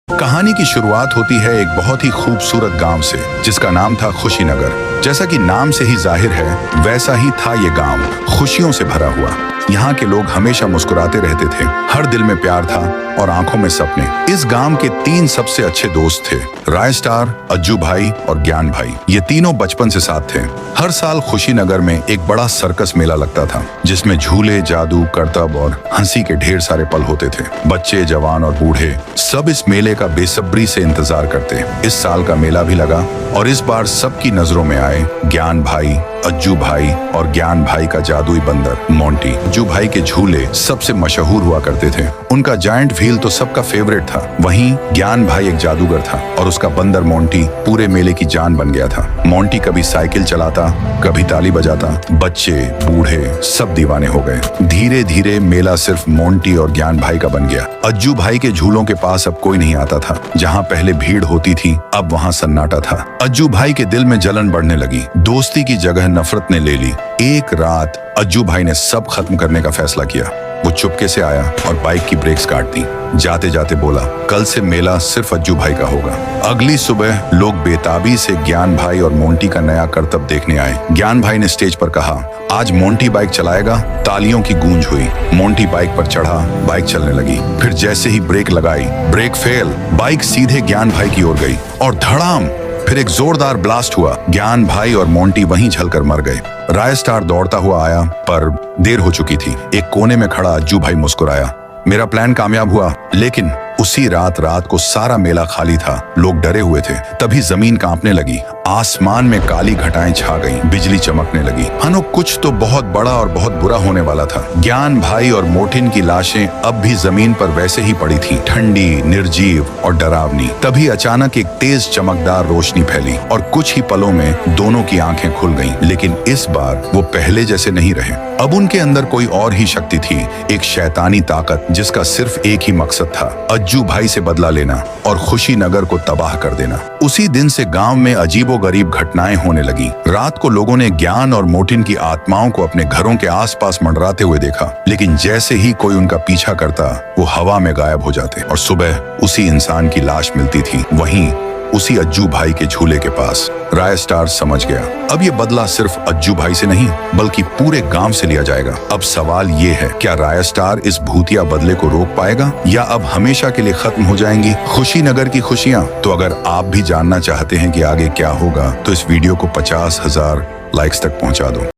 कहानी की शुरुआत होती है एक बहुत ही खूबसूरत गांव से, जिसका नाम था खुशीनगर। जैसा कि नाम से ही जाहिर है, वैसा ही था ये गांव, खुशियों से भरा हुआ। यहाँ के लोग हमेशा मुस्कुराते रहते थे, हर दिल में प्यार था और आंखों में सपने। इस गांव के 3 सबसे अच्छे दोस्त थे, रायस्टार, अज्जू भाई और ज्ञान भाई। ये तीनों बचपन से साथ थे। हर साल खुशीनगर में एक बड़ा सर्कस मेला लगता था, जिसमें झूले, जादू, करतब और हंसी के ढेर सारे पल होते थे। बच्चे, जवान और बूढ़े सब इस मेले का बेसब्री से इंतजार करते। इस साल का मेला भी लगा और इस बार सबकी नजरों में आए ज्ञान भाई, अज्जू भाई और ज्ञान भाई का जादुई बंदर मोंटी। अज्जू भाई के झूले सबसे मशहूर हुआ करते थे। उनका जायंट व्हील तो सबका फेवरेट था। वहीं ज्ञान भाई एक जादूगर था और उसका बंदर मोंटी पूरे मेले की जान बन गया था। मोंटी कभी साइकिल चलाता, कभी ताली बजाता। बच्चे, बूढ़े सब दीवाने हो गए। धीरे धीरे मेला सिर्फ मोंटी और ज्ञान भाई का बन गया। अज्जू भाई के झूलों के पास अब कोई नहीं आता था। जहाँ पहले भीड़ होती थी, अब वहाँ सन्नाटा था। अज्जू भाई के दिल में जलन बढ़ने लगी। दोस्ती की जगह नफरत ने ले ली। एक रात अज्जू भाई ने सब खत्म करने का फैसला किया। वो चुपके से आया और बाइक की ब्रेक्स काट दी। जाते जाते बोला, कल से मेला सिर्फ अज्जू भाई का होगा। अगली सुबह लोग बेताबी से ज्ञान भाई और मोंटी का नया करतब देखने आए। ज्ञान भाई ने स्टेज पर कहा, आज मोंटी बाइक चलाएगा। तालियों की गूंज हुई। मोंटी बाइक पर चढ़ा, बाइक चलने लगी। फिर जैसे ही ब्रेक लगाई, ब्रेक फेल। बाइक सीधे ज्ञान भाई की ओर गई और धड़ाम, फिर एक जोरदार ब्लास्ट हुआ। ज्ञान भाई और मोंटी वहीं जलकर मर गए। रायस्टार दौड़ता हुआ आया, पर देर हो चुकी थी। एक कोने में खड़ा अज्जू भाई मुस्कुराया, मेरा प्लान कामयाब हुआ। लेकिन उसी रात को सारा मेला खाली था। लोग डरे हुए थे। तभी जमीन कांपने लगी। आसमान में काली घटाएं छा गईं, बिजली चमकने लगी। मानो कुछ तो बहुत बड़ा और बहुत बुरा होने वाला था। ज्ञान भाई और मोटिन की लाशें अब भी जमीन पर वैसे ही पड़ी थीं, ठंडी, निर्जीव और डरावनी। तभी अचानक एक तेज चमकदार रोशनी फैली और कुछ ही पलों में दोनों की आंखें खुल गईं। लेकिन इस बार वो पहले जैसे नहीं रहे। अब उनके अंदर कोई और ही शक्ति थी, एक शैतानी ताकत जिसका सिर्फ एक ही मकसद था, अज्जू भाई से बदला लेना और खुशीनगर को तबाह कर देना। उसी दिन से गांव में अजीबोगरीब घटनाएं होने लगी। रात को लोगों ने ज्ञान और मोटिन की आत्माओं को अपने घरों के आसपास मंडराते हुए देखा। लेकिन जैसे ही कोई उनका पीछा करता, वो हवा में गायब हो जाते और सुबह उसी इंसान की लाश मिलती थी, वहीं उसी अज्जू भाई के झूले के पास। रायस्टार समझ गया, अब ये बदला सिर्फ अज्जू भाई से नहीं बल्कि पूरे गांव से लिया जाएगा। अब सवाल ये है, क्या रायस्टार इस भूतिया बदले को रोक पाएगा या अब हमेशा के लिए खत्म हो जाएंगी खुशीनगर की खुशियां? तो अगर आप भी जानना चाहते हैं कि आगे क्या होगा, तो इस वीडियो को 50,000 लाइक्स तक पहुंचा दो।